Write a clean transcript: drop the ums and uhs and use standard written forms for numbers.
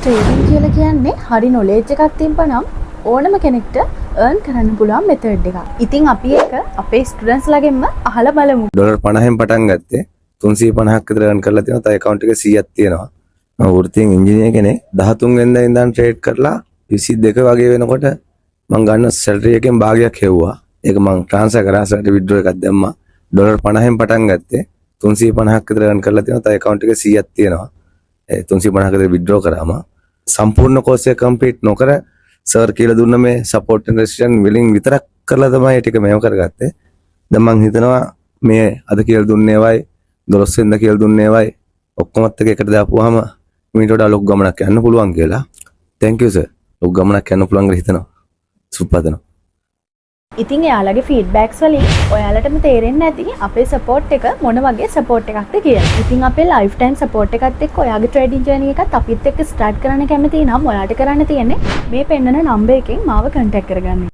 Trading කියලා කියන්නේ හරි නොලෙජ් එකක් තිබ්බනම් ඕනම කෙනෙක්ට earn කරන්න පුළුවන් මෙතඩ් එකක්. ඉතින් අපි ඒක අපේ ස්ටුඩන්ට්ස් ලාගෙන්ම අහලා බලමු. $50න් පටන් ගත්තේ 350ක් විතර earn කරලා තියෙනවා. තව account එකේ 100ක් තියෙනවා. මම වෘත්තියෙන් ඉංජිනේර කෙනෙක් 13 වෙනිදා ඉඳන් ට්‍රේඩ් කරලා 22 වගේ වෙනකොට මම ගන්න සැලරි එකෙන් භාගයක් හෙව්වා. ඒක මම ට්‍රාන්ස්ෆර් කරා සල්ට විත්ඩ්‍රෝ එකක් දැම්මා. $50න් පටන් ගත්තේ 350ක් විතර earn කරලා තියෙනවා. තව account එකේ 100ක් තියෙනවා. 350ක විතර විත්ඩ්‍රෝ කරාම සම්පූර්ණ කෝස් එක කම්ප්ලීට් නොකර සර් කියලා දුන්න මේ සපෝට් ඇන්ඩ් රෙසිස්ටන්ට් විලින් විතරක් කරලා තමයි ඒ ටික මේව කරගත්තේ. දැන් මම හිතනවා මේ අද කියලා දුන්නේ වයි 12 වෙනිදා කියලා දුන්නේ වයි ඔක්කොමත් එක එකට දාපුවාම මීට වඩා ලොකු ගමනක් යන්න පුළුවන් කියලා. thank you sir. ලොකු ගමනක් යන්න පුළුවන් කියලා හිතනවා. සුපපදනවා. ඉතින් එයාලගේ ෆීඩ්බැක්ස් වලින් ඔයාලටම තේරෙන්නේ නැති අපේ සපෝට් එක මොන වගේ සපෝට් එකක්ද කියලා. ඉතින් අපේ ලයිෆ් ටයිම් සපෝට් එකත් එක්ක ඔයාගේ ට්‍රේඩින් ජර්නි එකත් අපිත් එක්ක ස්ටාර්ට් කරන්න කැමති නම් ඔයාලට කරන්න තියෙන්නේ මේ පෙන්නන නම්බර් එකෙන් මාව කන්ටැක්ට් කරගන්න.